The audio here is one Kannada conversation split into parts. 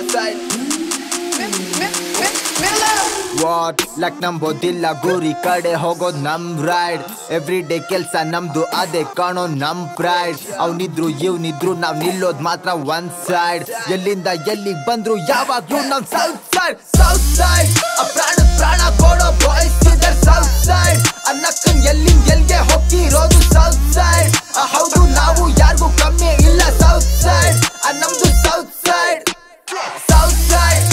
side. What? Like ನಂಬೋದಿಲ್ಲ ಗುರಿ ಕಡೆ ಹೋಗೋದ್ ನಮ್ ರೈಡ್ ಎವ್ರಿ ಡೇ ಕೆಲ್ಸ ನಮ್ದು ಅದೇ ಕಾಣೋ ನಮ್ ಪ್ರೈಡ್ ಅವನಿದ್ರು ಇವ್ನಿದ್ರು ನಾವ್ ನಿಲ್ಲೋದ್ ಮಾತ್ರ ಒಂದ್ ಸೈಡ್ ಎಲ್ಲಿಂದ ಎಲ್ಲಿಗ್ ಬಂದ್ರು ಯಾವಾಗ್ಲೂ ನಮ್ ಸೌತ್ ಸೈಡ್ ಪ್ರಾಣ ಕೊಡೋ ಬಾಯ್ಸ್ ಇದರ್ ಸೌತ್ ಸೈಡ್ ಅನ್ನಕ್ಕನ್ ಎಲ್ಲಿಂದ ಎಲ್ಗೆ ಹೋಗ್ತಿರೋದು ಸೌತ್ ಸೈಡ್ ಹೌದು ನಾವು ಯಾರಿಗೂ ಕಮ್ಮಿ ಇಲ್ಲ ಸೌತ್ ಸೈಡ್ ನಮ್ದು ಸೌತ್ ಸೈಡ್ ಸೌತ್ ಸೈಡ್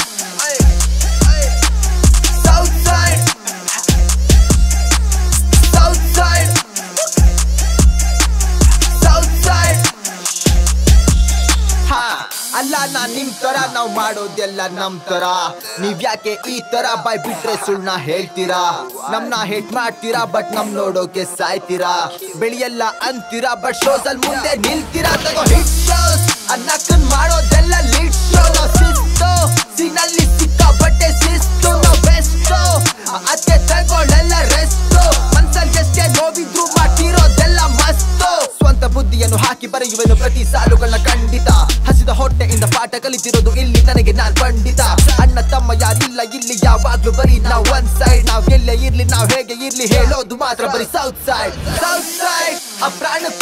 ಅಲ್ಲ ನಾನ್ ನಿಮ್ ತರ ನಾವ್ ಮಾಡೋದೆಲ್ಲ ನಮ್ ತರ ನೀವ್ ಯಾಕೆ ಈ ತರ ಬಾಯ್ ಬಿಟ್ರೆ ಸುಳ್ಳ ಹೇಳ್ತೀರಾ ನಮ್ನ ಹೇಟ್ ಮಾಡ್ತೀರಾ ಬಟ್ ನಮ್ ನೋಡೋಕೆ ಸಾಯ್ತೀರಾ ಬೆಳಿಯಲ್ಲ ಅಂತೀರಾ ಬಟ್ ಶೋಸ್ ಅಲ್ಲಿ ಮುಂದೆ ನಿಲ್ತೀರಾ ತಗೋ ಹಿಟ್ ಶೋಸ್ ಅನ್ನಕ್ಕನ್ ಮಾಡೋದೆಲ್ಲ ಲೀಡ್ ಶೋ ನಾವ್ ಶಿಸ್ತು ಸಿಗ್ನಲ್ಲಿ ಸಿಕ್ಕ ಬಟ್ಟೆ ಶಿಸ್ತು ನಾವ್ ಬೆಸ್ಟ್ ಅತ್ತೆ ತಗೊಳ್ಳೆಲ್ಲ ರೆಸ್ಟು ಮನ್ಸಲ್ಲಿ ಎಷ್ಟೇ ನೋವಿದ್ರು ಮಾಡ್ತಿರೋದೆಲ್ಲ ಮಸ್ತು ಸ್ವಂತ ಬುದ್ಧಿಯನ್ನು ಹಾಕಿ ಬರೆಯುವೆನು ಪ್ರತಿ ಸಾಲುಗಳನ್ನ ಖಂಡಿತ ಹಸಿದ ಹೊಟ್ಟೆಯಿಂದ ಪಾಠ ಕಲಿತಿರೋದು ಇಲ್ಲಿ ನನಗೆ ನಾನ್ ಪಂಡಿತ ಅಣ್ಣ ತಮ್ಮ ಯಾರಿಲ್ಲ ಇಲ್ಲಿ ಯಾವಾಗ್ಲೂ ಬರೀ ನಾವ್ ಒನ್ ಸೈಡ್ ನಾವ್ ಎಲ್ಲೇ ಇರ್ಲಿ ನಾವ್ ಹೇಗೆ ಇರ್ಲಿ ಹೇಳೋದು ಮಾತ್ರ ಬರೀ ಸೌತ್ ಸೈಡ್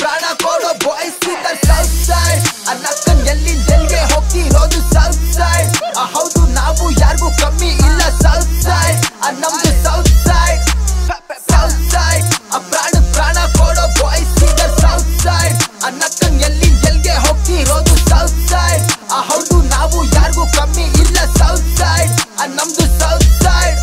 ಪ್ರಾಣ ಕೊಡೋ ಬಾಯ್ಸ್ ಇದರ್ ಸೌತ್ ಸೈಡ್ ಅನ್ನಕ್ಕನ್ ಎಲ್ಲಿಂದ ಎಲ್ಗೆ ಹೋಗ್ತಿರೋದು ಸೌತ್ ಸೈಡ್ ಹೌದು ನಾವು ಯಾರಿಗೂ ಕಮ್ಮಿ ಇಲ್ಲ ಸೌತ್ ಸೈಡ್ ನಮ್ದು ಸೌತ್ ಸೈಡ್ ಪ್ರಾಣ ಕೊಡೋ ಬಾಯ್ಸ್ ಇದರ್ ಸೌತ್ ಸೈಡ್ ಅನ್ನಕ್ಕನ್ ಎಲ್ಲಿಂದ ಎಲ್ಗೆ ಹೋಗ್ತಿರೋದು ಸೌತ್ ಸೈಡ್ ಹೌದು ನಾವು ಯಾರಿಗೂ ಕಮ್ಮಿ ಇಲ್ಲ ಸೌತ್ ಸೈಡ್ ನಮ್ದು ಸೌತ್ ಸೈಡ್